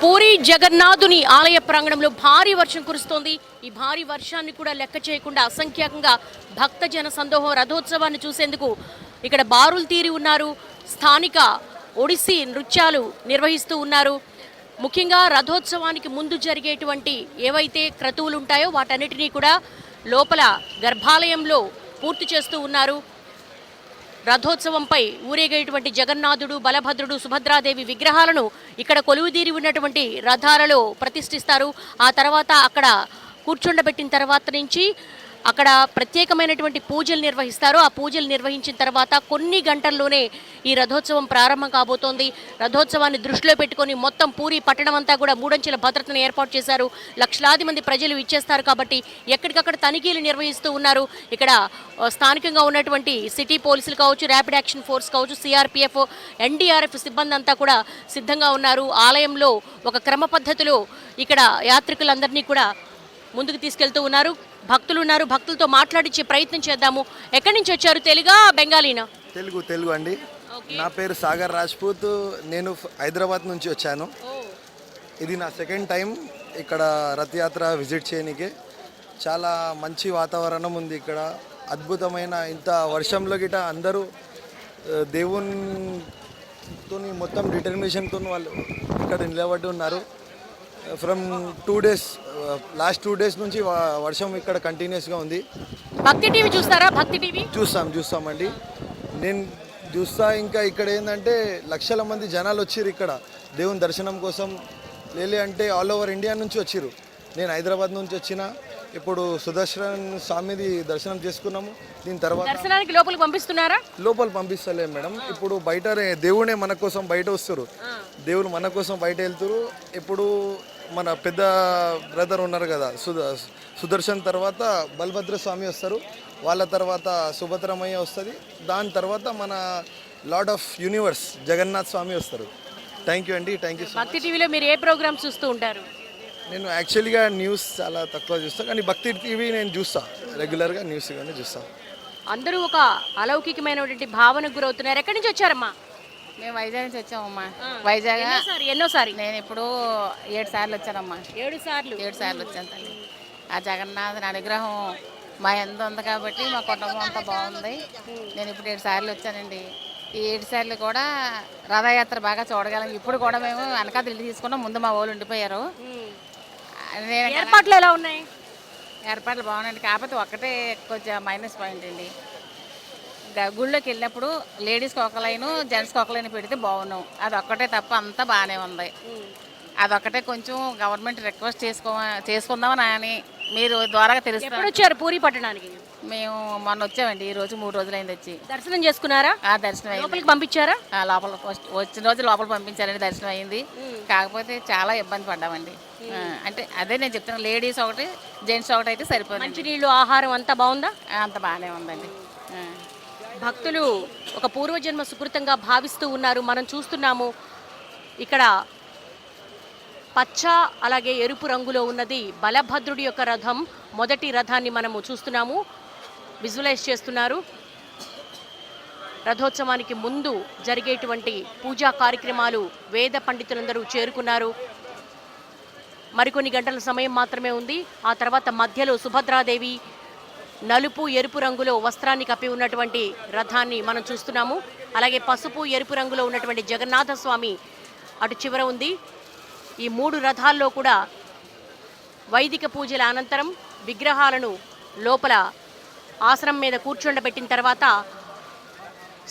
పూరి జగన్నాథుని ఆలయ ప్రాంగణంలో భారీ వర్షం కురుస్తోంది. ఈ భారీ వర్షాన్ని కూడా లెక్క చేయకుండా అసంఖ్యాకంగా భక్తజన సందోహం రథోత్సవాన్ని చూసేందుకు ఇక్కడ బారులు తీరి ఉన్నారు. స్థానిక ఒడిస్సీ నృత్యాలు నిర్వహిస్తూ ఉన్నారు. ముఖ్యంగా రథోత్సవానికి ముందు జరిగేటువంటి ఏవైతే క్రతువులు ఉంటాయో వాటన్నిటినీ కూడా లోపల గర్భాలయంలో పూర్తి చేస్తూ ఉన్నారు. రథోత్సవంపై ఊరేగేటువంటి జగన్నాథుడు, బలభద్రుడు, సుభద్రాదేవి విగ్రహాలను ఇక్కడ కొలువుదీరి ఉన్నటువంటి రథాలలో ప్రతిష్ఠిస్తారు. ఆ తర్వాత అక్కడ కూర్చుండబెట్టిన తర్వాత నుంచి అక్కడ ప్రత్యేకమైనటువంటి పూజలు నిర్వహిస్తారు. ఆ పూజలు నిర్వహించిన తర్వాత కొన్ని గంటల్లోనే ఈ రథోత్సవం ప్రారంభం కాబోతోంది. రథోత్సవాన్ని దృష్టిలో పెట్టుకొని మొత్తం పూరి పట్టణం అంతా కూడా మూడంచెల భద్రతను ఏర్పాటు చేశారు. లక్షలాది మంది ప్రజలు ఇచ్చేస్తారు కాబట్టి ఎక్కడికక్కడ తనిఖీలు నిర్వహిస్తూ ఉన్నారు. ఇక్కడ స్థానికంగా ఉన్నటువంటి సిటీ పోలీసులు కావచ్చు, ర్యాపిడ్ యాక్షన్ ఫోర్స్ కావచ్చు, సిఆర్పిఎఫ్, ఎన్డీఆర్ఎఫ్ సిబ్బంది అంతా కూడా సిద్ధంగా ఉన్నారు. ఆలయంలో ఒక క్రమ పద్ధతిలో ఇక్కడ యాత్రికులందరినీ కూడా ముందుకు తీసుకెళ్తూ ఉన్నారు. భక్తులు ఉన్నారు, భక్తులతో మాట్లాడించే ప్రయత్నం చేద్దాము. ఎక్కడి నుంచి వచ్చారు? తెలుగా, బెంగాలీనా? తెలుగు అండి. నా పేరు సాగర్ రాజ్పూత్. నేను హైదరాబాద్ నుంచి వచ్చాను. ఇది నా సెకండ్ టైం ఇక్కడ రథయాత్ర విజిట్ చేయడానికి. చాలా మంచి వాతావరణం ఉంది ఇక్కడ. అద్భుతమైన ఇంత వర్షంలో గిట అందరూ దేవునితో మొత్తం డిటర్మినేషన్తో వాళ్ళు ఇక్కడ నిలబడి ఉన్నారు. ఫ్రమ్ 2 days, లాస్ట్ 2 days నుంచి వర్షం ఇక్కడ కంటిన్యూస్గా ఉంది. భక్తి టీవీ చూస్తారా? భక్తి టీవీ చూస్తామండి. నేను చూస్తా. ఇంకా ఇక్కడ ఏంటంటే లక్షల మంది జనాలు వచ్చిర్రు ఇక్కడ దేవుని దర్శనం కోసం. అంటే ఆల్ ఓవర్ ఇండియా నుంచి వచ్చిర్రు. నేను హైదరాబాద్ నుంచి వచ్చిన. ఇప్పుడు సుదర్శన్ స్వామిది దర్శనం చేసుకున్నాము. దీని తర్వాత దర్శనానికి లోపలికి పంపిస్తున్నారా? లోపల పంపిస్తలే మేడం. ఇప్పుడు బయట దేవుడే మన కోసం బయట వస్తారు. దేవుడు మన కోసం బయట వెళ్తారు. ఇప్పుడు మన పెద్ద బ్రదర్ ఉన్నారు కదా సుదర్శన్ తర్వాత బలభద్ర స్వామి వస్తారు. వాళ్ళ తర్వాత సుభద్రమయ్య వస్తుంది. దాని తర్వాత మన లార్డ్ ఆఫ్ యూనివర్స్ జగన్నాథ్ స్వామి వస్తారు. థ్యాంక్ యూ అండి. Thank you. భక్తి టీవీలో మీరు ఏ ప్రోగ్రామ్ చూస్తూ ఉంటారు? నేను యాక్చువల్గా న్యూస్ చాలా తక్కువ చూస్తాను, కానీ భక్తి టీవీ నేను చూస్తాను. రెగ్యులర్గా న్యూస్ కానీ చూస్తాను. అందరూ ఒక అలౌకికమైనటువంటి భావనకు గురవుతున్నారు. ఎక్కడి నుంచి వచ్చారమ్మా? మేము వైజాగ్ నుంచి వచ్చామమ్మా. వైజాగ్ ఎన్నోసారి? నేను ఇప్పుడు 7 సార్లు వచ్చానమ్మా. 7 సార్లు వచ్చాను తల్లి. ఆ జగన్నాథుని అనుగ్రహం మా ఎంత ఉంది కాబట్టి మా కుటుంబం అంతా బాగుంది. నేను ఇప్పుడు 7 సార్లు వచ్చానండి. ఈ 7 సార్లు కూడా రథయాత్ర బాగా చూడగలం. ఇప్పుడు కూడా మేము వెనకాల ఇల్లు తీసుకున్నాం. ముందు మా వాళ్ళు ఉండిపోయారు. ఏర్పాట్లు ఎలా ఉన్నాయి? ఏర్పాట్లు బాగున్నాయండి. కాకపోతే ఒక్కటే కొంచెం మైనస్ పాయింట్ అండి. గుళ్ళోకి వెళ్ళినప్పుడు లేడీస్కి ఒక లైను, జెంట్స్కి ఒక లైన్ పెడితే బాగున్నాం. అదొక్కటే తప్ప అంతా బాగానే ఉంది. అదొక్కటే కొంచెం గవర్నమెంట్ రిక్వెస్ట్ చేసుకుందామని అని మీరు ద్వారా తెలుసు. వచ్చారు పూరి పట్టణానికి? మేము మొన్న వచ్చామండి. ఈ రోజు 3 రోజులైంది వచ్చి. దర్శనం చేసుకున్నారా? దర్శనం అయింది. పంపించారా? లోపల వచ్చిన రోజు లోపల పంపించారండి. దర్శనం అయింది. కాకపోతే చాలా ఇబ్బంది పడ్డామండి. అంటే అదే నేను చెప్తాను, లేడీస్ ఒకటి, జెంట్స్ ఒకటి అయితే సరిపోయింది. మంచినీళ్ళు, ఆహారం అంతా బాగుందా? అంత బాగానే ఉందండి. భక్తులు ఒక పూర్వజన్మ సుకృతంగా భావిస్తూ ఉన్నారు. మనం చూస్తున్నాము ఇక్కడ పచ్చ అలాగే ఎరుపు రంగులో ఉన్నది బలభద్రుడి యొక్క రథం. మొదటి రథాన్ని మనము చూస్తున్నాము, విజువలైజ్ చేస్తున్నారు. రథోత్సవానికి ముందు జరిగేటువంటి పూజా కార్యక్రమాలు వేద పండితులందరూ చేరుకున్నారు. మరికొన్ని గంటల సమయం మాత్రమే ఉంది. ఆ తర్వాత మధ్యలో సుభద్రాదేవి నలుపు ఎరుపు రంగులో వస్త్రాన్ని కప్పి ఉన్నటువంటి రథాన్ని మనం చూస్తున్నాము. అలాగే పసుపు ఎరుపు రంగులో ఉన్నటువంటి జగన్నాథ స్వామి అటు చివర ఉంది. ఈ 3 రథాల్లో కూడా వైదిక పూజల అనంతరం విగ్రహాలను లోపల ఆసనం మీద కూర్చుండబెట్టిన తర్వాత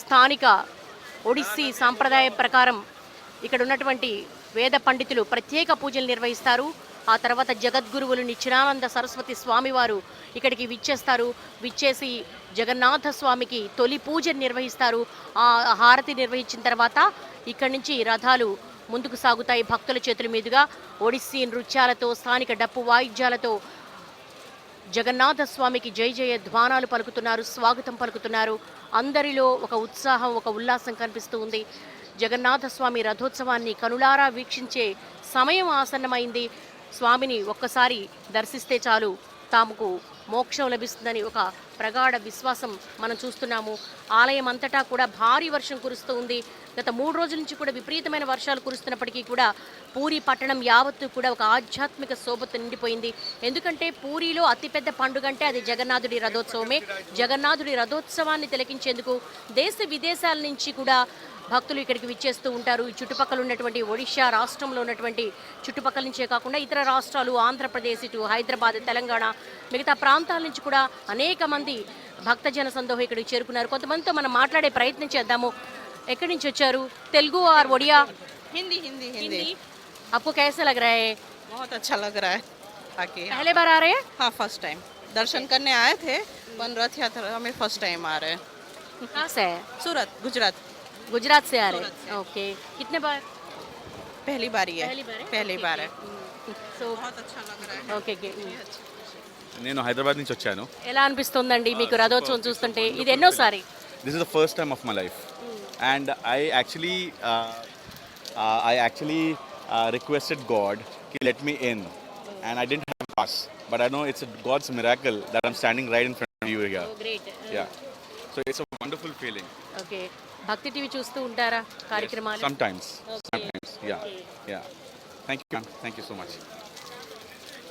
స్థానిక ఒడిస్సీ సాంప్రదాయం ప్రకారం ఇక్కడ ఉన్నటువంటి వేద పండితులు ప్రత్యేక పూజలు నిర్వహిస్తారు. ఆ తర్వాత జగద్గురువులు నిత్యానంద సరస్వతి స్వామివారు ఇక్కడికి విచ్చేసి జగన్నాథ స్వామికి తొలి పూజ నిర్వహిస్తారు. ఆ హారతి నిర్వహించిన తర్వాత ఇక్కడి నుంచి రథాలు ముందుకు సాగుతాయి. భక్తుల చేతుల మీదుగా ఒడిస్సీ నృత్యాలతో, స్థానిక డప్పు వాయిద్యాలతో జగన్నాథ స్వామికి జయ జయ ధ్వానాలు పలుకుతున్నారు, స్వాగతం పలుకుతున్నారు. అందరిలో ఒక ఉత్సాహం, ఒక ఉల్లాసం కనిపిస్తూ ఉంది. జగన్నాథ స్వామి రథోత్సవాన్ని కనులారా వీక్షించే సమయం ఆసన్నమైంది. స్వామిని ఒక్కసారి దర్శిస్తే చాలు తాముకు మోక్షం లభిస్తుందని ఒక ప్రగాఢ విశ్వాసం మనం చూస్తున్నాము. ఆలయం అంతటా కూడా భారీ వర్షం కురుస్తూ ఉంది. గత 3 రోజుల నుంచి కూడా విపరీతమైన వర్షాలు కురుస్తున్నప్పటికీ కూడా పూరి పట్టణం యావత్తు కూడా ఒక ఆధ్యాత్మిక శోభతో నిండిపోయింది. ఎందుకంటే పూరిలో అతిపెద్ద పండుగ అంటే అది జగన్నాథుడి రథోత్సవమే. జగన్నాథుడి రథోత్సవాన్ని తిలకించేందుకు దేశ విదేశాల నుంచి కూడా భక్తులు ఇక్కడికి విచ్చేస్తూ ఉంటారు. ఈ చుట్టుపక్కల ఉన్నటువంటి ఒడిషా రాష్ట్రంలో ఉన్నటువంటి చుట్టుపక్కల నుంచే కాకుండా ఇతర రాష్ట్రాలు, ఆంధ్రప్రదేశ్, ఇటు హైదరాబాద్, తెలంగాణ, మిగతా ప్రాంతాల నుంచి కూడా అనేక మంది భక్తజన సందోహం ఇక్కడికి చేరుకున్నారు. కొంతమందితో మనం మాట్లాడే ప్రయత్నం చేద్దాము. ఎక్కడి నుంచి వచ్చారు? తెలుగు ఆర్ ఒడియా? हिंदी हिंदी हिंदी आपको कैसा लग रहा है? बहुत अच्छा लग रहा है आके। पहले बार आ रहे हैं? हाँ फर्स्ट टाइम दर्शन करने आए थे, पर रथ यात्रा में फर्स्ट टाइम आ रहे हैं। कहाँ से है? सूरत गुजरात गुजरात से आ रहे हैं. ओके. कितने बार? पहली बार ही है, पहली बार है? पहली Okay, बार है। okay. సో बहुत अच्छा लग रहा है। ఓకే. నేను హైదరాబాద్ నుంచి వచ్చాను. ఎలా అనిపిస్తుందండి మీకు రథోత్సవం చూస్తుంటే? ఇది ఎన్నోసారి? This is the first time of my life and I actually requested God కి let me in and I didn't have pass but I know it's God's miracle that I'm standing right in front of you here. Great. Yeah so it's a wonderful feeling. Okay. Bhakthi TV చూస్తూ ఉంటారా కార్యక్రమాలు? Sometimes Okay. Yeah yeah thank you so much.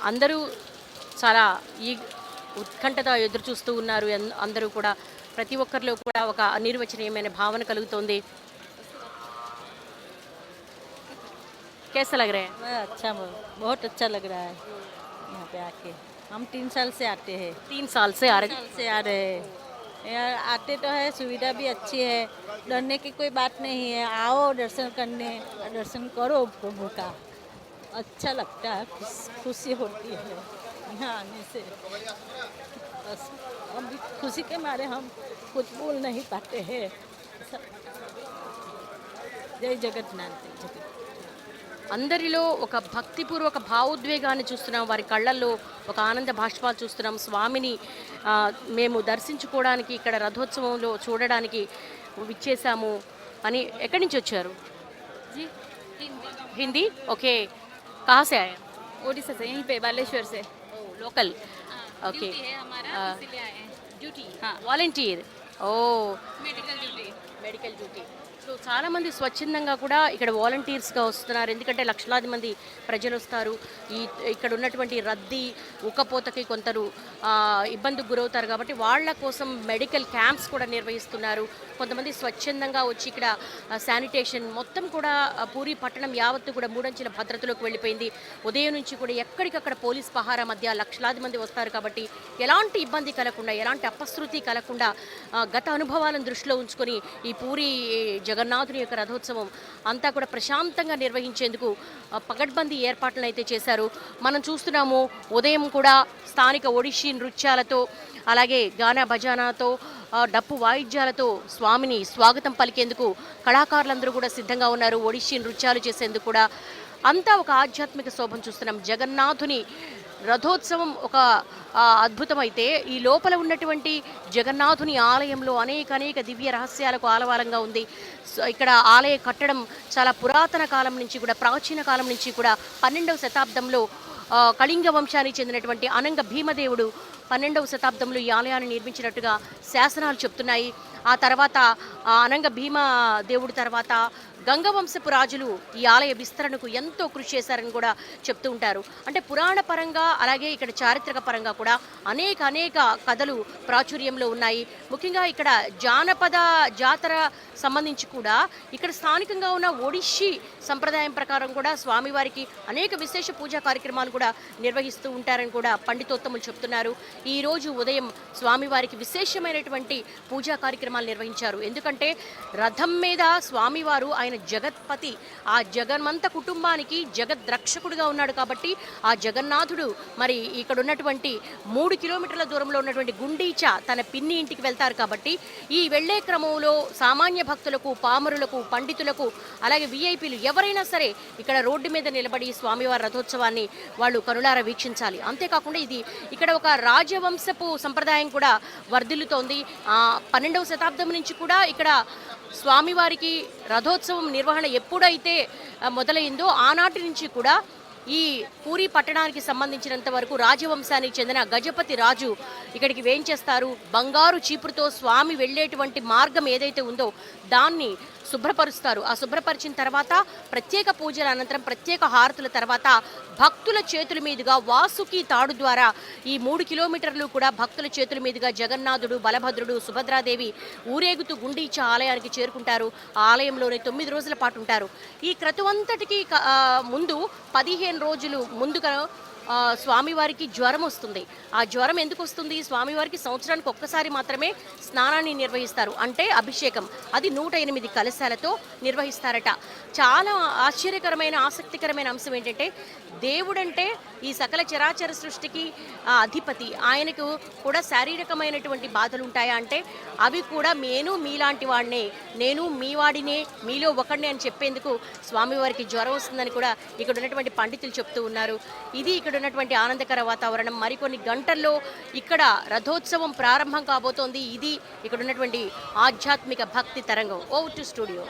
అందరూ చాలా ఈ ఉత్కంఠత ఎదురు చూస్తూ ఉన్నారు. అందరూ కూడా ప్రతి ఒక్కరిలో కూడా ఒక అనిర్వచనీయమైన భావన కలుగుతోంది. कैसा लग रहा है? अच्छा बहुत अच्छा लग रहा है यहाँ पे आके। हम 3 साल से आते हैं। 3 साल से आ रहे साल से आ रहे हैं यार। आते तो है, सुविधा भी अच्छी है, डरने की कोई बात नहीं है। आओ दर्शन करने, दर्शन करो प्रभु का, अच्छा लगता है, खुशी होती है यहाँ आने से। बस हम भी खुशी के मारे हम कुछ बोल नहीं पाते हैं। जय जगन्नाथ जगत। అందరిలో ఒక భక్తిపూర్వక భావోద్వేగాన్ని చూస్తున్నాం. వారి కళ్ళల్లో ఒక ఆనంద భాష్పాలు చూస్తున్నాం. స్వామిని మేము దర్శించుకోవడానికి ఇక్కడ రథోత్సవంలో చూడడానికి విచ్చేసాము అని. ఎక్కడి నుంచి వచ్చారు? హిందీ. ఓకే. कहाँ से आए? ओडिशा से, यहीं पे बालेश्वर से। लोकल. ओके. ड्यूटी है हमारा, इसीलिए आए हैं। డ్యూటీ. हाँ। వాలంటీర్. ఓ, medical duty. Medical duty. So చాలామంది స్వచ్ఛందంగా కూడా ఇక్కడ వాలంటీర్స్గా వస్తున్నారు. ఎందుకంటే లక్షలాది మంది ప్రజలు వస్తారు. ఇక్కడ ఉన్నటువంటి రద్దీ ఉక్కపోతకి కొందరు ఇబ్బందికి గురవుతారు కాబట్టి వాళ్ళ కోసం మెడికల్ క్యాంప్స్ కూడా నిర్వహిస్తున్నారు. కొంతమంది స్వచ్ఛందంగా వచ్చి ఇక్కడ శానిటేషన్ మొత్తం కూడా పూరి పట్టణం యావత్తు కూడా 3 అంచెల భద్రతలోకి వెళ్ళిపోయింది. ఉదయం నుంచి కూడా ఎక్కడికక్కడ పోలీస్ పహారా మధ్య లక్షలాది మంది వస్తారు కాబట్టి ఎలాంటి ఇబ్బంది కలగకుండా, ఎలాంటి అపశృతి కలగకుండా గత అనుభవాలను దృష్టిలో ఉంచుకొని ఈ పూరి జగన్నాథుని యొక్క రథోత్సవం అంతా కూడా ప్రశాంతంగా నిర్వహించేందుకు పగడ్బందీ ఏర్పాట్లను అయితే చేశారు. మనం చూస్తున్నాము ఉదయం కూడా స్థానిక ఒడిషీ నృత్యాలతో, అలాగే గానా భజానాతో, డప్పు వాయిద్యాలతో స్వామిని స్వాగతం పలికేందుకు కళాకారులందరూ కూడా సిద్ధంగా ఉన్నారు. ఒడిషీ నృత్యాలు చేసేందుకు కూడా అంతా ఒక ఆధ్యాత్మిక శోభను చూస్తున్నాం. జగన్నాథుని రథోత్సవం ఒక అద్భుతమైతే ఈ లోపల ఉన్నటువంటి జగన్నాథుని ఆలయంలో అనేక దివ్య రహస్యాలకు ఆలవాలంగా ఉంది. ఇక్కడ ఆలయ కట్టడం చాలా పురాతన కాలం నుంచి కూడా, ప్రాచీన కాలం నుంచి కూడా 12వ శతాబ్దంలో కళింగ వంశానికి చెందినటువంటి అనంగ భీమదేవుడు 12వ శతాబ్దంలో ఈ ఆలయాన్ని నిర్మించినట్టుగా శాసనాలు చెప్తున్నాయి. ఆ తర్వాత అనంగ భీమ దేవుడి తర్వాత గంగవంశపు రాజులు ఈ ఆలయ విస్తరణకు ఎంతో కృషి చేశారని కూడా చెప్తూ ఉంటారు. అంటే పురాణ పరంగా అలాగే ఇక్కడ చారిత్రక పరంగా కూడా అనేక కథలు ప్రాచుర్యంలో ఉన్నాయి. ముఖ్యంగా ఇక్కడ జానపద జాతర సంబంధించి కూడా ఇక్కడ స్థానికంగా ఉన్న ఒడిషీ సంప్రదాయం ప్రకారం కూడా స్వామివారికి అనేక విశేష పూజా కార్యక్రమాలు కూడా నిర్వహిస్తూ ఉంటారని కూడా పండితోత్తములు చెప్తున్నారు. ఈరోజు ఉదయం స్వామివారికి విశేషమైనటువంటి పూజా కార్యక్రమాలు నిర్వహించారు. ఎందుకంటే రథం మీద స్వామివారు ఆయన జగత్పతి, ఆ జగన్మంత కుటుంబానికి జగద్రక్షకుడుగా ఉన్నాడు కాబట్టి ఆ జగన్నాథుడు మరి ఇక్కడ ఉన్నటువంటి 3 కిలోమీటర్ల దూరంలో ఉన్నటువంటి గుండీచా తన పిన్ని ఇంటికి వెళ్తారు కాబట్టి ఈ వెళ్లే క్రమంలో సామాన్య భక్తులకు, పామరులకు, పండితులకు, అలాగే విఐపీలు ఎవరైనా సరే ఇక్కడ రోడ్డు మీద నిలబడి స్వామివారి రథోత్సవాన్ని వాళ్ళు కనులారా వీక్షించాలి. అంతేకాకుండా ఇది ఇక్కడ ఒక రాజవంశపు సంప్రదాయం కూడా వర్ధిల్లుతోంది. 12వ శతాబ్దం నుంచి కూడా ఇక్కడ స్వామివారికి రథోత్సవం నిర్వహణ ఎప్పుడైతే మొదలైందో ఆనాటి నుంచి కూడా ఈ పూరి పట్టణానికి సంబంధించినంత వరకు రాజవంశానికి చెందిన గజపతి రాజు ఇక్కడికి వేంచేస్తారు. బంగారు చీపురుతో స్వామి వెళ్ళేటువంటి మార్గం ఏదైతే ఉందో దాన్ని శుభ్రపరుస్తారు. ఆ శుభ్రపరిచిన తర్వాత ప్రత్యేక పూజల అనంతరం ప్రత్యేక హారతుల తర్వాత భక్తుల చేతుల మీదుగా వాసుకి తాడు ద్వారా ఈ 3 కిలోమీటర్లు కూడా భక్తుల చేతుల మీదుగా జగన్నాథుడు, బలభద్రుడు, సుభద్రాదేవి ఊరేగుతూ గుండీచ ఆలయానికి చేరుకుంటారు. ఆ ఆలయంలోనే 9 రోజుల పాటు ఉంటారు. ఈ క్రతువంతటికి ముందు 15 రోజులు ముందుగా స్వామివారికి జ్వరం వస్తుంది. ఆ జ్వరం ఎందుకు వస్తుంది? స్వామివారికి సంవత్సరానికి ఒక్కసారి మాత్రమే స్నానాన్ని నిర్వహిస్తారు, అంటే అభిషేకం. అది 108 కలశాలతో నిర్వహిస్తారట. చాలా ఆశ్చర్యకరమైన ఆసక్తికరమైన అంశం ఏంటంటే దేవుడంటే ఈ సకల చరాచర సృష్టికి అధిపతి. ఆయనకు కూడా శారీరకమైనటువంటి బాధలు ఉంటాయా అంటే అవి కూడా నేను మీలాంటి వాడినే, నేను మీ వాడినే, మీలో ఒకడినే అని చెప్పేందుకు స్వామివారికి జ్వరం వస్తుందని కూడా ఇక్కడ ఉన్నటువంటి పండితులు చెప్తూ ఉన్నారు. ఇది ఇక్కడ ఉన్నటువంటి ఆనందకర వాతావరణం. మరికొన్ని గంటల్లో ఇక్కడ రథోత్సవం ప్రారంభం కాబోతోంది. ఇది ఇక్కడ ఉన్నటువంటి ఆధ్యాత్మిక భక్తి తరంగం. Over to studio.